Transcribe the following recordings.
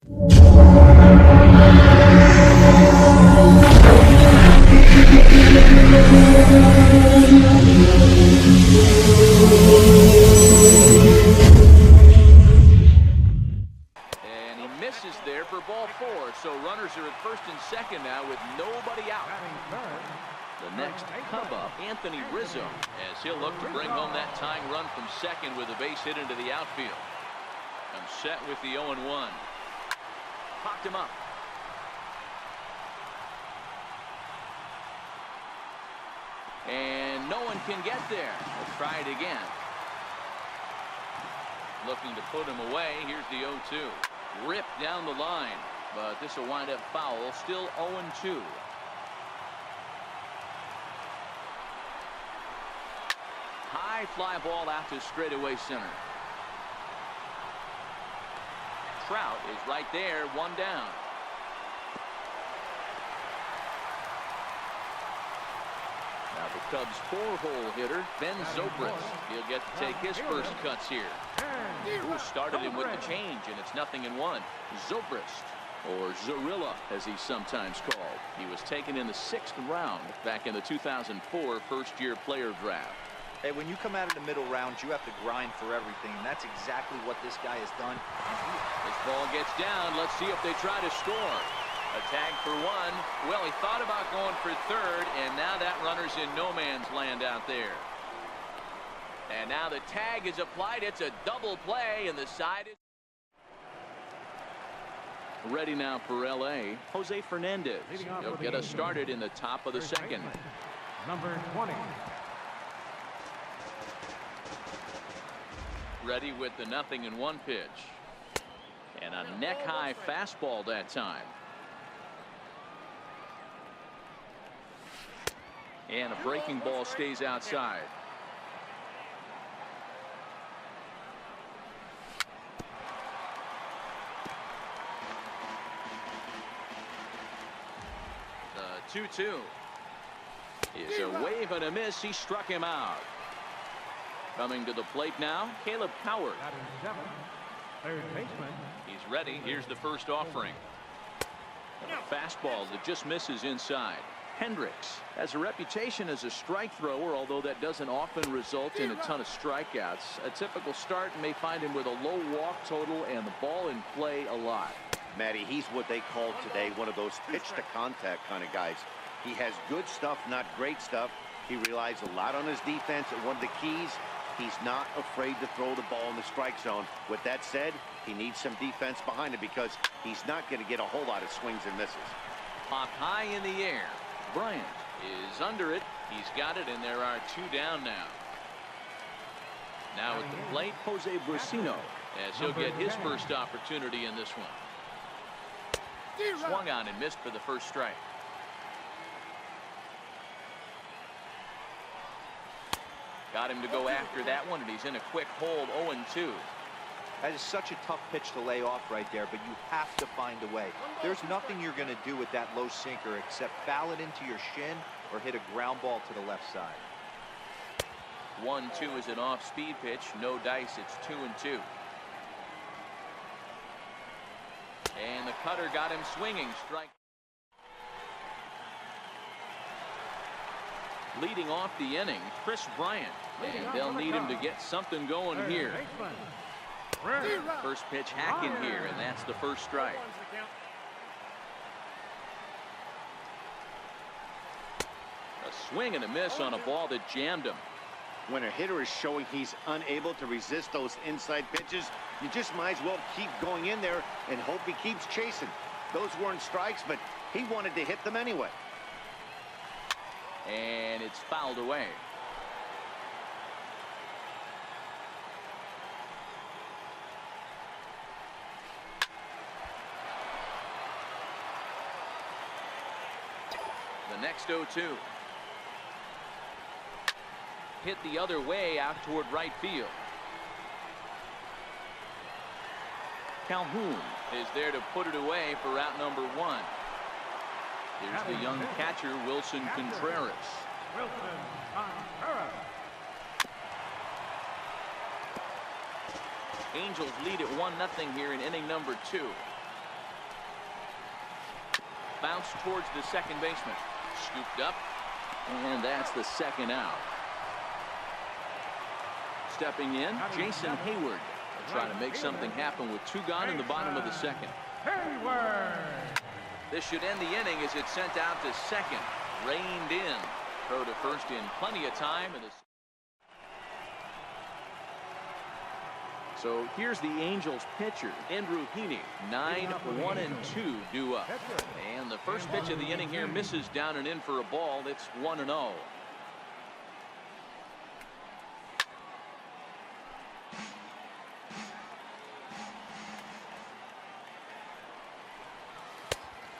And he misses there for ball 4. So runners are at first and second now with nobody out. The next come up, Anthony Rizzo, as he'll look to bring home that tying run from second with a base hit into the outfield. I'm set with the 0-1. Popped him up. And no one can get there. We'll try it again. Looking to put him away. Here's the 0-2. Ripped down the line, but this will wind up foul. Still 0-2. High fly ball out to straightaway center. Trout is right there, one down. Now the Cubs' 4-hole hitter, Ben Zobrist. He'll get to take his first cuts here. Ooh, started him with the change, and it's 0-1. Zobrist, or Zorilla, as he's sometimes called. He was taken in the 6th round back in the 2004 first-year player draft. Hey, when you come out of the middle rounds, you have to grind for everything, and that's exactly what this guy has done. This ball gets down. Let's see if they try to score. A tag for 1. Well, he thought about going for third, and now that runner's in no man's land out there. And now the tag is applied. It's a double play, and the side is ready now for L.A. Jose Fernandez. He'll get us started in the top of the second. Number 20. Ready with the 0-1 pitch. And a neck-high fastball that time. And a breaking ball stays outside. The 2-2 is a wave and a miss. He struck him out. Coming to the plate now, Caleb Coward. Third baseman. He's ready. Here's the first offering. A fastball that just misses inside. Hendricks has a reputation as a strike thrower, although that doesn't often result in a ton of strikeouts. A typical start may find him with a low walk total and the ball in play a lot. Matty, he's what they call today one of those pitch to contact kind of guys. He has good stuff, not great stuff. He relies a lot on his defense, and one of the keys, he's not afraid to throw the ball in the strike zone. With that said, he needs some defense behind him because he's not going to get a whole lot of swings and misses. Popped high in the air. Bryant is under it. He's got it, and there are 2 down now. Now at the plate, Jose Brusino, as he'll get his first opportunity in this one. Swung on and missed for the first strike. Got him to go after that one, and he's in a quick hold. 0-2. That is such a tough pitch to lay off right there, but you have to find a way. There's nothing you're going to do with that low sinker except foul it into your shin or hit a ground ball to the left side. 1-2 is an off-speed pitch. No dice. It's 2-2. And the cutter got him swinging. Strike. Leading off the inning, Chris Bryant. And they'll need him to get something going here. First pitch hacking here, and that's the first strike. A swing and a miss on a ball that jammed him. When a hitter is showing he's unable to resist those inside pitches, you just might as well keep going in there and hope he keeps chasing. Those weren't strikes, but he wanted to hit them anyway. And it's fouled away. The next 0-2. Hit the other way out toward right field. Calhoun is there to put it away for route number 1. Here's the young catcher, Wilson Contreras. Angels lead at 1-0 here in inning number 2. bounce towards the second baseman. Scooped up, and that's the second out. Stepping in, Jason Hayward. Trying to make something happen with 2 gone in the bottom of the second. This should end the inning as it's sent out to second. Reined in. Throw to first in plenty of time. So here's the Angels pitcher, Andrew Heaney. 9-1-2 due up. And the first pitch of the inning here misses down and in for a ball. It's 1-0.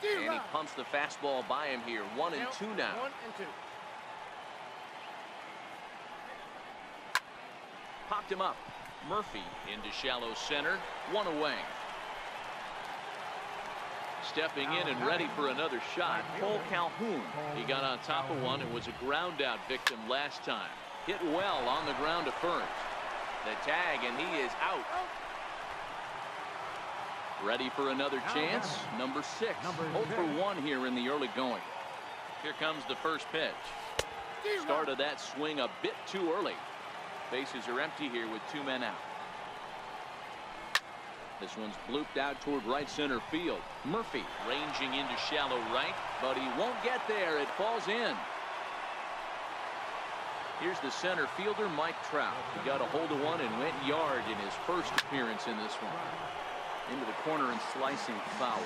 And he pumps the fastball by him here. 1-2 now. 1-2. Popped him up. Murphy into shallow center. 1 away. Stepping in and ready for another shot, Cole Calhoun. He got on top of one and was a ground out victim last time. Hit well on the ground to first. The tag, and he is out. Ready for another chance. Number 6. 0 for 1 here in the early going. Here comes the first pitch. Started that swing a bit too early. Bases are empty here with 2 men out. This one's blooped out toward right center field. Murphy ranging into shallow right, but he won't get there. It falls in. Here's the center fielder, Mike Trout. He got a hold of one and went yard in his first appearance in this one. Into the corner and slicing foul.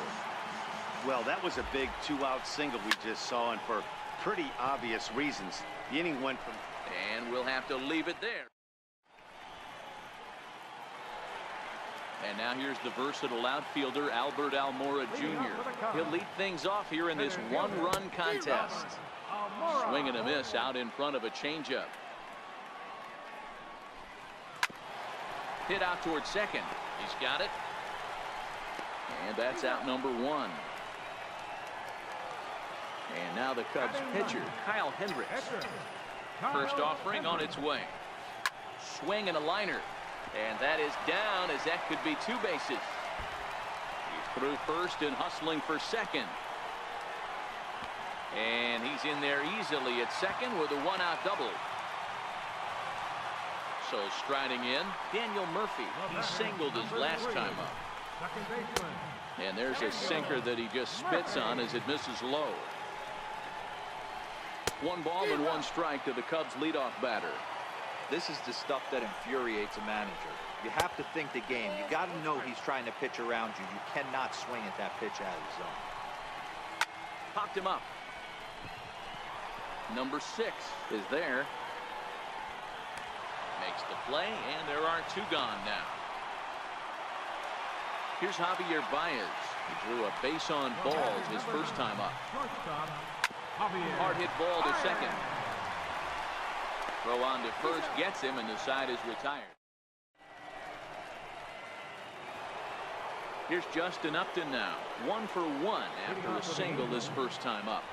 Well, that was a big 2-out single we just saw, and for pretty obvious reasons. The inning went from... And we'll have to leave it there. And now here's the versatile outfielder, Albert Almora Jr. He'll lead things off here in this 1-run contest. Swing and a miss out in front of a changeup. Hit out towards second. He's got it. And that's out number 1. And now the Cubs pitcher, Kyle Hendricks. First offering on its way. Swing and a liner. And that is down, as that could be 2 bases. He's through first and hustling for second. And he's in there easily at second with a 1-out double. So striding in, Daniel Murphy. He singled his last time up. And there's a sinker that he just spits on as it misses low. 1 ball and 1 strike to the Cubs leadoff batter. This is the stuff that infuriates a manager. You have to think the game. You got to know he's trying to pitch around you. You cannot swing at that pitch out of the zone. Popped him up. Number 6 is there. Makes the play, and there are 2 gone now. Here's Javier Baez. He drew a base on balls his first time up. Hard hit ball to second. Throw on to first gets him, and the side is retired. Here's Justin Upton now. 1 for 1 after a single this first time up.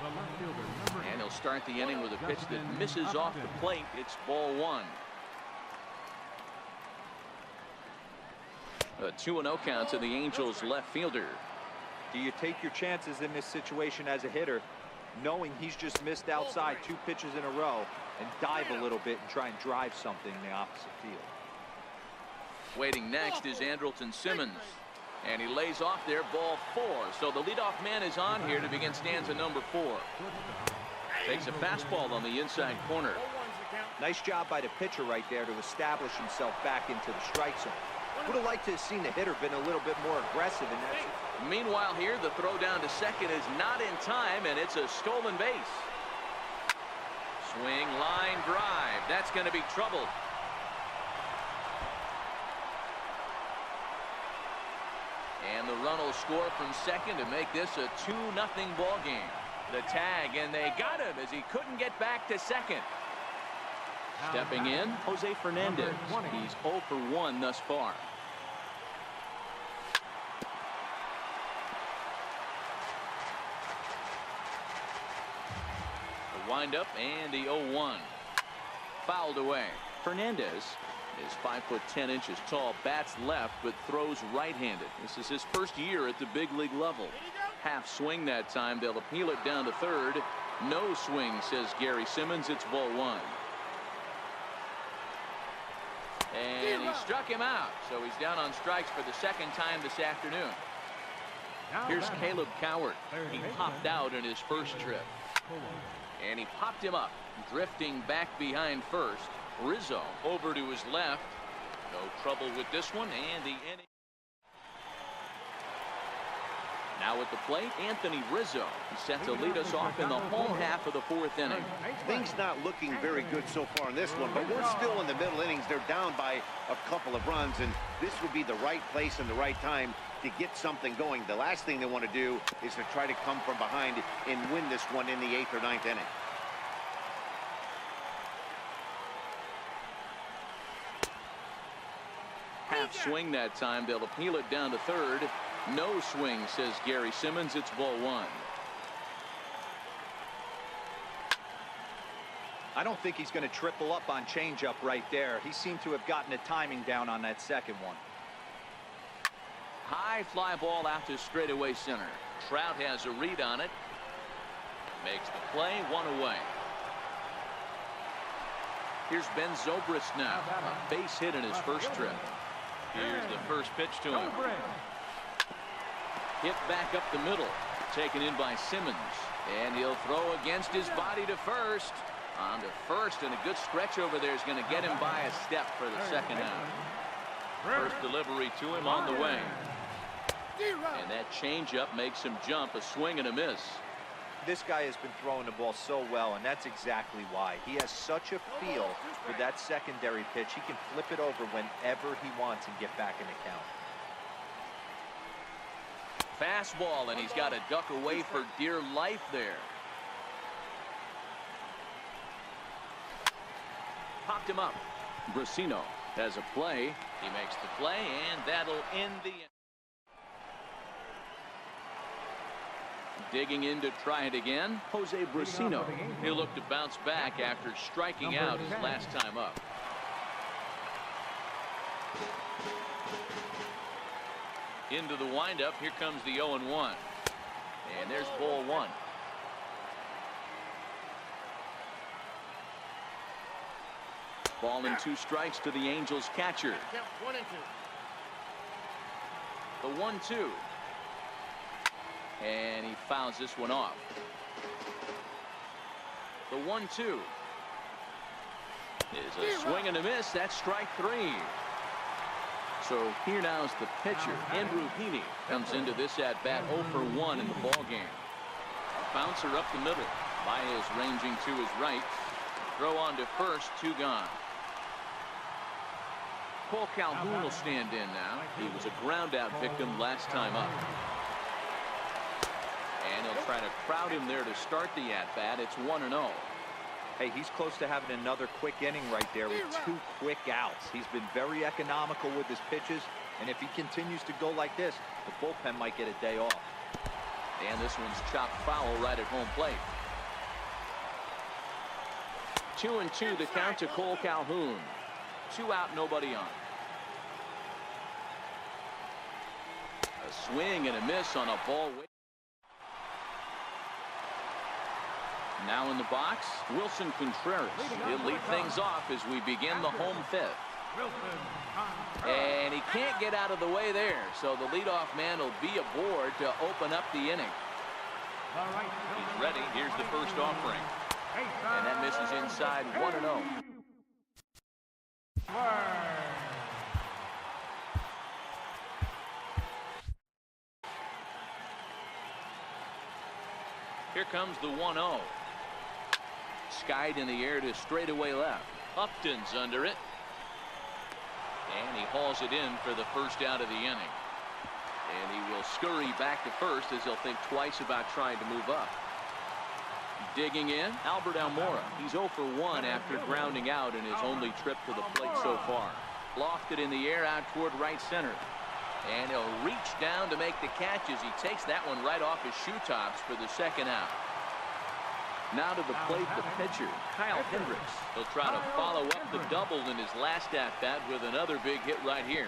And he'll start the inning with a pitch that misses off the plate. It's ball 1. A 2-0 count to the Angels left fielder. Do you take your chances in this situation as a hitter, knowing he's just missed outside 2 pitches in a row, and dive a little bit and try and drive something in the opposite field? Waiting next is Andrelton Simmons. And he lays off there, ball 4. So the leadoff man is on here to begin stanza number 4. Takes a fastball on the inside corner. Nice job by the pitcher right there to establish himself back into the strike zone. Would have liked to have seen the hitter been a little bit more aggressive in that. Meanwhile here, the throw down to second is not in time, and it's a stolen base. Swing, line drive. That's going to be trouble. And the run will score from second to make this a 2-0 ball game. The tag, and they got him as he couldn't get back to second. Stepping in, Jose Fernandez. He's 0 for 1 thus far. The windup and the 0-1. Fouled away. Fernandez is 5'10" tall, bats left, but throws right-handed. This is his first year at the big league level. Half swing that time. They'll appeal it down to third. No swing, says Gary Simmons. It's ball one. And he struck him out. So he's down on strikes for the second time this afternoon. Here's Caleb Cowart. He popped out in his first trip. And he popped him up, drifting back behind first. Rizzo over to his left. No trouble with this one, and the inning. Now at the plate, Anthony Rizzo. He's set to lead us off in the home half of the fourth inning. Things not looking very good so far in this one, but we're still in the middle innings. They're down by a couple of runs, and this would be the right place and the right time to get something going. The last thing they want to do is to try to come from behind and win this one in the 8th or 9th inning. Half swing that time. They'll appeal it down to third. No swing, says Gary Simmons. It's ball one. I don't think he's going to triple up on changeup right there. He seemed to have gotten the timing down on that second one. High fly ball out to straightaway center. Trout has a read on it. Makes the play, one away. Here's Ben Zobrist now. A base hit in his first trip. Here's the first pitch to him. Hit back up the middle. Taken in by Simmons. And he'll throw against his body to first. On to first, and a good stretch over there is going to get him by a step for the second out. First delivery to him on the way. And that changeup makes him jump. A swing and a miss. This guy has been throwing the ball so well, and that's exactly why. He has such a feel for that secondary pitch. He can flip it over whenever he wants and get back in the count. Fastball, and he's got to duck away for dear life there. Popped him up. Brasino has a play. He makes the play, and that'll end the inning. Digging in to try it again, Jose Brasino. He'll look to bounce back after striking out his last time up. Into the windup. Here comes the 0-1. And there's ball one. Ball and 2 strikes to the Angels catcher. The 1-2. And he fouls this one off. The 1-2 is a swing and a miss. That's strike 3. So here now is the pitcher. Andrew Heaney comes into this at bat 0 for 1 in the ball game. Bouncer up the middle. Baez ranging to his right. Throw on to first. 2 gone. Cole Calhoun will stand in now. He was a ground out victim last time up. And he'll try to crowd him there to start the at-bat. It's 1-0. Hey, he's close to having another quick inning right there with 2 quick outs. He's been very economical with his pitches, and if he continues to go like this, the bullpen might get a day off. And this one's chopped foul right at home plate. 2-2 the count to Cole Calhoun. 2 out, nobody on. A swing and a miss on a ball. Now in the box, Wilson Contreras. He'll lead things off as we begin the home 5th. And he can't get out of the way there, so the leadoff man will be aboard to open up the inning. He's ready. Here's the first offering. And that misses inside. 1-0. Here comes the 1-0. Skied in the air to straightaway left. Upton's under it. And he hauls it in for the first out of the inning. And he will scurry back to first as he'll think twice about trying to move up. Digging in, Albert Almora. He's 0 for 1 after grounding out in his only trip to the plate so far. Lofted in the air out toward right center. And he'll reach down to make the catch as he takes that one right off his shoe tops for the second out. Now to the plate, the pitcher, Kyle Hendricks. He'll try to follow up the double in his last at-bat with another big hit right here.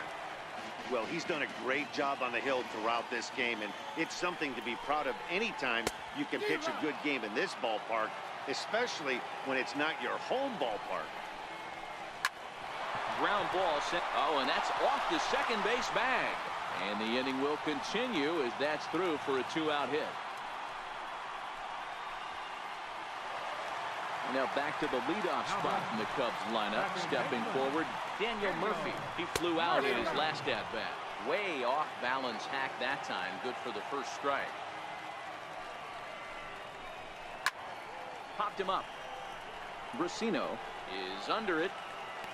Well, he's done a great job on the hill throughout this game, and it's something to be proud of anytime you can pitch a good game in this ballpark, especially when it's not your home ballpark. Ground ball sent. Oh, and that's off the second base bag. And the inning will continue as that's through for a 2-out hit. Now back to the leadoff spot in the Cubs lineup. Stepping forward, Daniel Murphy. He flew out in his last at-bat. Way off balance hack that time. Good for the first strike. Popped him up. Brasino is under it.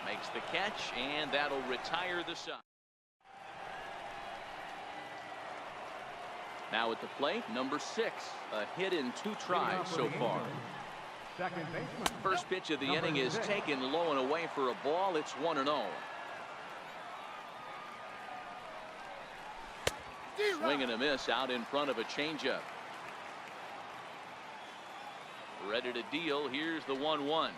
Makes the catch, and that'll retire the side. Now at the plate, number 6. A hit in 2 tries so far. First pitch of the inning is taken low and away for a ball. It's 1-0. Swing and a miss out in front of a changeup. Ready to deal. Here's the 1-1.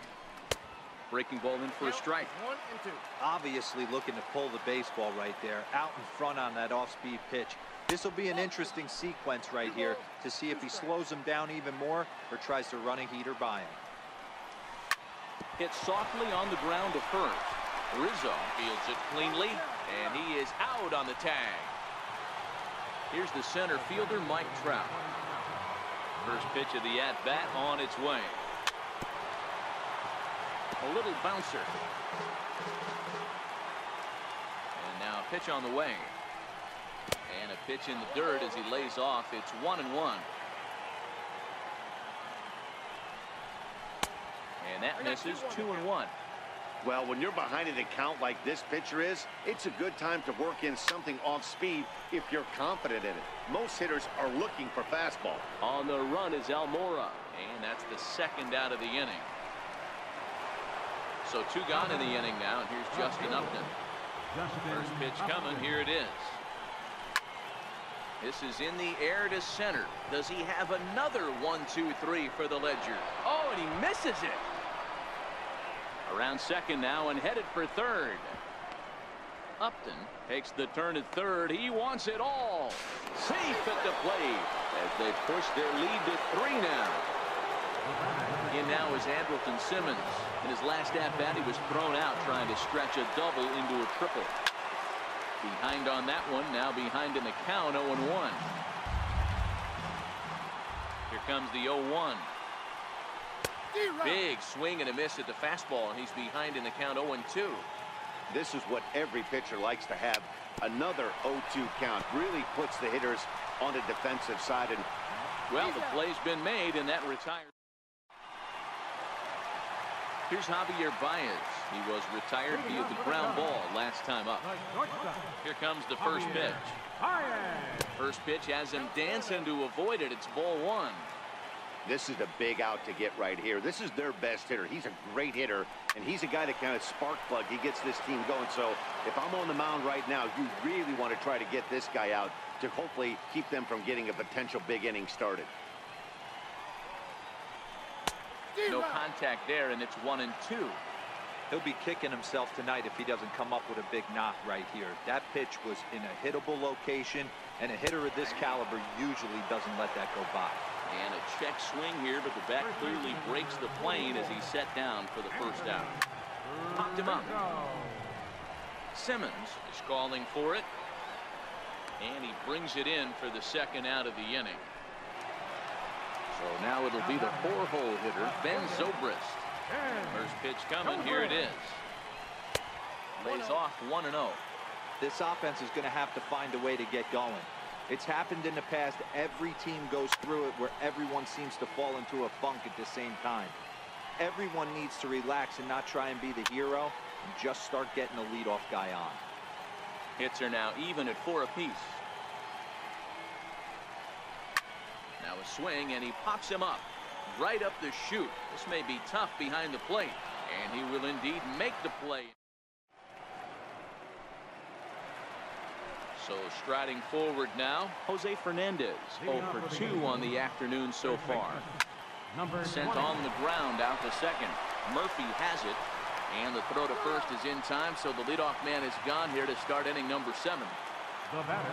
Breaking ball in for a strike. 1 and 2. Obviously looking to pull the baseball right there. Out in front on that off-speed pitch. This will be an interesting sequence right here to see if he slows him down even more or tries to run a heater by him. Hit softly on the ground to first. Rizzo fields it cleanly, and he is out on the tag. Here's the center fielder, Mike Trout. First pitch of the at-bat on its way. A little bouncer. And now a pitch on the way. And a pitch in the dirt as he lays off. It's 1-1. And that misses. 2-1. Well, when you're behind in a count like this pitcher is, it's a good time to work in something off speed if you're confident in it. Most hitters are looking for fastball. On the run is Almora. And that's the second out of the inning. So 2 gone in the inning now. And here's Justin Upton. First pitch coming. Here it is. This is in the air to center. Does he have another 1-2-3 for the Ledger? Oh, and he misses it. Around second now and headed for third. Upton takes the turn at third. He wants it all. Safe at the plate as they push their lead to 3 now. In now is Andrelton Simmons. In his last at-bat, he was thrown out trying to stretch a double into a triple. Behind on that one, now behind in the count, 0-1. Here comes the 0-1. Big swing and a miss at the fastball, and he's behind in the count, 0-2. This is what every pitcher likes to have. Another 0-2 count really puts the hitters on the defensive side. And well, the play's been made, and that retires. Here's Javier Baez. He was retired via the ground ball last time up. Here comes the first pitch. First pitch has him dancing to avoid it. It's ball 1. this is a big out to get right here. This is their best hitter. He's a great hitter, and he's a guy that kind of spark plug. He gets this team going. So if I'm on the mound right now, you really want to try to get this guy out to hopefully keep them from getting a potential big inning started. No contact there, and it's 1-2. He'll be kicking himself tonight if he doesn't come up with a big knock right here. That pitch was in a hittable location, and a hitter of this caliber usually doesn't let that go by. And a check swing here, but the bat clearly breaks the plane as he's set down for the first out. Popped him up. Simmons is calling for it, and he brings it in for the second out of the inning. So now it'll be the 4-hole hitter, Ben Zobrist. First pitch coming, here it is. Lays off 1-0. This offense is going to have to find a way to get going. It's happened in the past. Every team goes through it where everyone seems to fall into a funk at the same time. Everyone needs to relax and not try and be the hero and just start getting the leadoff guy on. Hits are now even at 4 apiece. Now a swing, and he pops him up right up the chute. This may be tough behind the plate, and he will indeed make the play. So striding forward now, Jose Fernandez, 0 for 2 on the afternoon so far. Number Sent 20. on the ground out to second. Murphy has it. And the throw to first is in time, so the leadoff man is gone here to start inning number 7. The batter.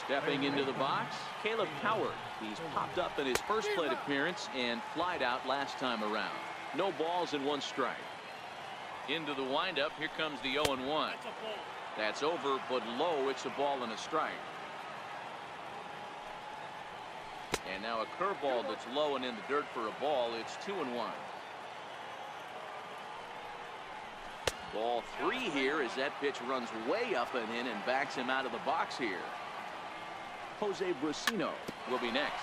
Stepping into the box, Caleb Howard. He's popped up in his first plate appearance and flied out last time around. No balls and 1 strike. Into the windup, here comes the 0-1. That's over, but low. It's a ball and a strike. And now a curveball that's low and in the dirt for a ball. It's 2-1. Ball 3 here as that pitch runs way up and in and backs him out of the box here. Jose Brusino will be next.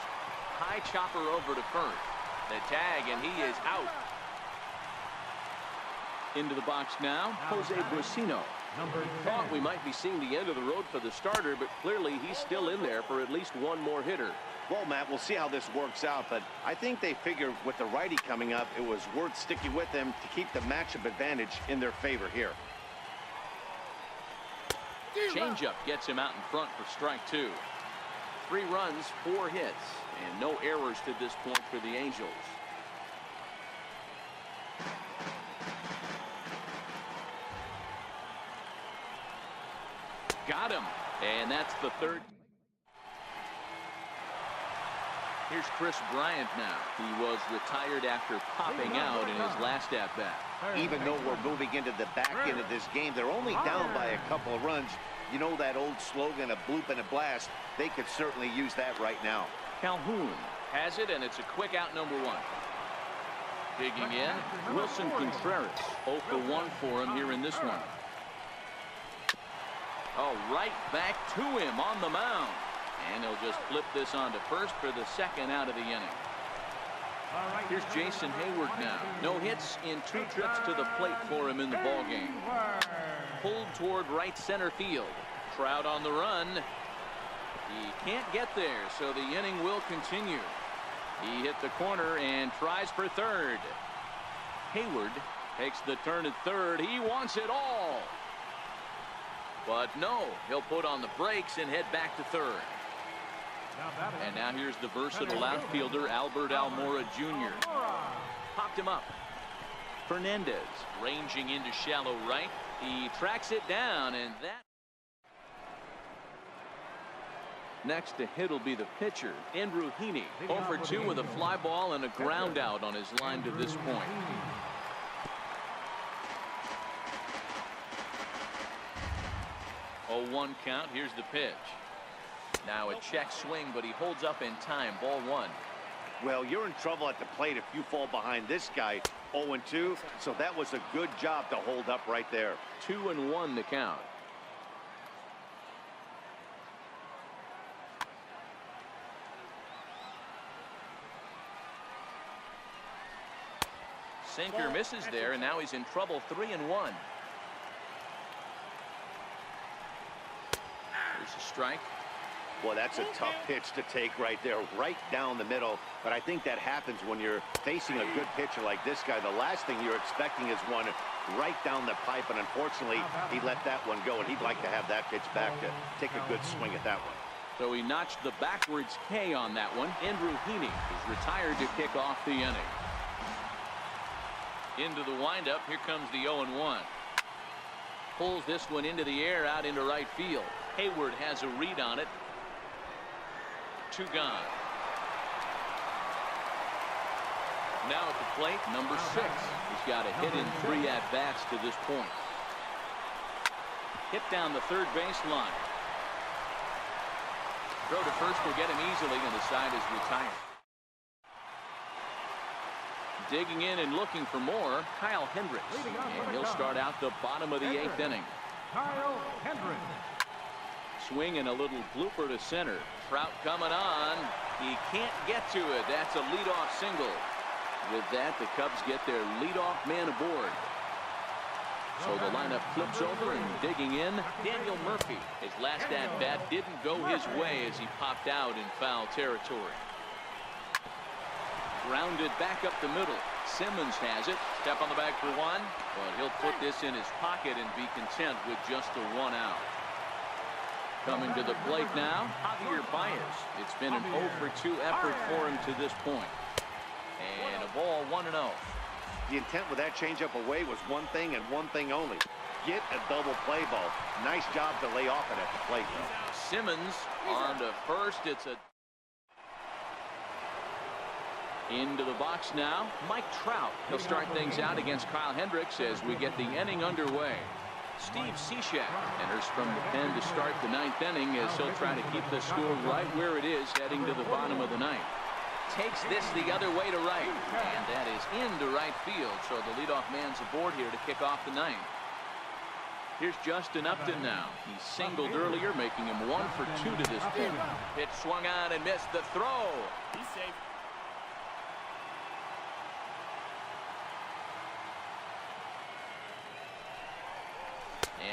High chopper over to first. The tag, and he is out. Into the box now, Jose Brusino. Thought we might be seeing the end of the road for the starter, but clearly he's still in there for at least one more hitter. Well, Matt, we'll see how this works out, but I think they figured with the righty coming up, it was worth sticking with them to keep the matchup advantage in their favor here. Changeup gets him out in front for strike 2. 3 runs, 4 hits, and no errors to this point for the Angels. Got him, and that's the 3rd. Here's Chris Bryant now. He was retired after popping out in his last at-bat. Even though we're moving into the back end of this game, they're only down by a couple of runs. You know that old slogan, a bloop and a blast. They could certainly use that right now. Calhoun has it, and it's a quick out, number 1. Digging in, Wilson Contreras. 0 for 1 for him here in this one. Oh, right back to him on the mound. And he'll just flip this on to first for the 2nd out of the inning. Here's Jason Hayward now. No hits in 2 trips to the plate for him in the ballgame. Pulled toward right center field. Trout on the run. He can't get there, so the inning will continue. He hit the corner and tries for 3rd. Hayward takes the turn at 3rd. He wants it all. But no, he'll put on the brakes and head back to 3rd. And now here's the versatile outfielder, Albert Almora Jr. Popped him up. Fernandez ranging into shallow right. He tracks it down, and that. Next to hit will be the pitcher, Andrew Heaney. 0 for 2 with a fly ball and a ground out on his line to this point. Oh, 1 count. Here's the pitch. Now a check swing, but he holds up in time. Ball 1. Well, you're in trouble at the plate if you fall behind this guy. 0-2, so that was a good job to hold up right there. 2-1 to count. Sinker misses there, and now he's in trouble. 3-1. There's a strike. Well, that's a tough pitch to take right there, right down the middle. But I think that happens when you're facing a good pitcher like this guy. The last thing you're expecting is one right down the pipe, and unfortunately, he let that one go, and he'd like to have that pitch back to take a good swing at that one. So he notched the backwards K on that one. Andrew Heaney is retired to kick off the inning. Into the windup, here comes the 0-1. Pulls this one into the air out into right field. Hayward has a read on it. 2 gone. Now at the plate, number 6. He's got a hit in 3 at-bats to this point. Hit down the third baseline. Throw to first will get him easily, and the side is retired. Digging in and looking for more, Kyle Hendricks. And he'll start out the bottom of the 8th inning. Kyle Hendricks. Swing and a little blooper to center. Trout coming on. He can't get to it. That's a leadoff single. With that, the Cubs get their leadoff man aboard. So the lineup flips over, and digging in, Daniel Murphy. His last at-bat didn't go his way as he popped out in foul territory. Grounded back up the middle. Simmons has it. Step on the bag for 1. But he'll put this in his pocket and be content with just a 1 out. Coming to the plate now, Javier Baez. It's been an 0 for 2 effort for him to this point. And a ball 1-0. The intent with that changeup away was one thing and one thing only. Get a double play ball. Nice job to lay off it at the plate, though. Simmons on to first. It's a into the box now. Mike Trout. He'll start things out against Kyle Hendricks as we get the inning underway. Steve Cishek enters from the pen to start the ninth inning as he'll try to keep the score right where it is heading to the bottom of the ninth. Takes this the other way to right, and that is into right field, so the leadoff man's aboard here to kick off the ninth. Here's Justin Upton now. He singled earlier, making him 1 for 2 to this point. Pitch swung on and missed the throw. He's safe.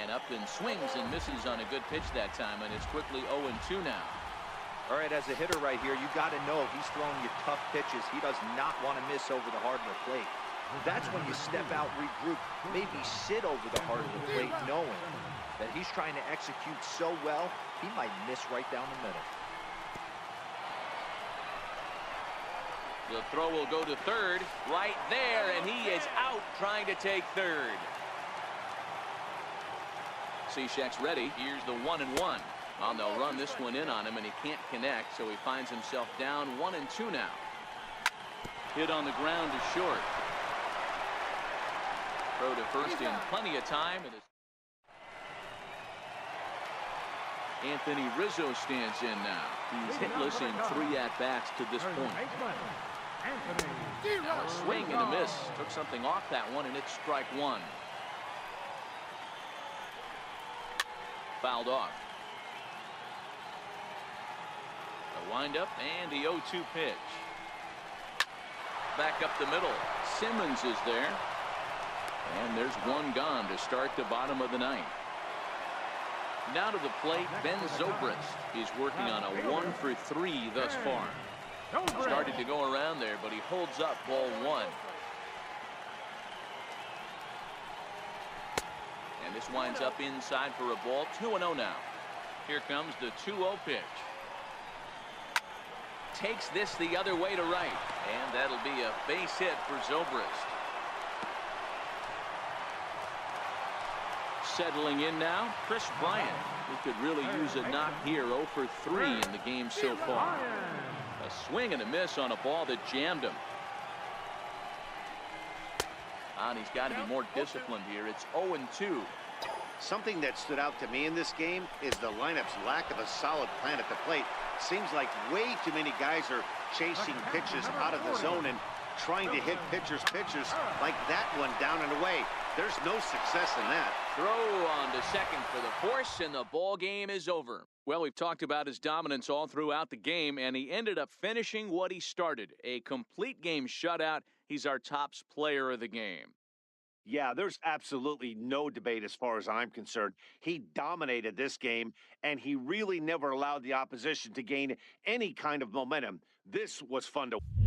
And Upton swings and misses on a good pitch that time, and it's quickly 0-2 now. All right, as a hitter right here, you got to know he's throwing you tough pitches. He does not want to miss over the heart of the plate. That's when you step out, regroup, maybe sit over the heart of the plate, knowing that he's trying to execute so well, he might miss right down the middle. The throw will go to third, right there, and he is out trying to take third. Cishek's ready. Here's the 1-1. Well, they'll run this one in on him, and he can't connect, so he finds himself down 1-2 now. Hit on the ground to short. Throw to first in plenty of time. Anthony Rizzo stands in now. He's hitless in 3 at-bats to this point. Now a swing and a miss. Took something off that one, and it's strike 1. Fouled off. A windup and the 0-2 pitch. Back up the middle. Simmons is there. And there's one gone to start the bottom of the ninth. Now to the plate, Ben Zobrist. He's working on a 1 for 3 thus far. Started to go around there, but he holds up ball 1. And this winds up inside for a ball. 2-0 now. Here comes the 2-0 pitch. Takes this the other way to right. And that'll be a base hit for Zobrist. Settling in now, Chris Bryant. He could really use a knock here. 0 for 3 in the game so far. A swing and a miss on a ball that jammed him. And he's got to be more disciplined here. It's 0-2. Something that stood out to me in this game is the lineup's lack of a solid plan at the plate. Seems like way too many guys are chasing pitches out of the zone and trying to hit pitchers like that one down and away. There's no success in that. Throw on to second for the force, and the ball game is over. Well, we've talked about his dominance all throughout the game, and he ended up finishing what he started. A complete game shutout. He's our top player of the game. Yeah, there's absolutely no debate as far as I'm concerned. He dominated this game, and he really never allowed the opposition to gain any kind of momentum. This was fun to watch.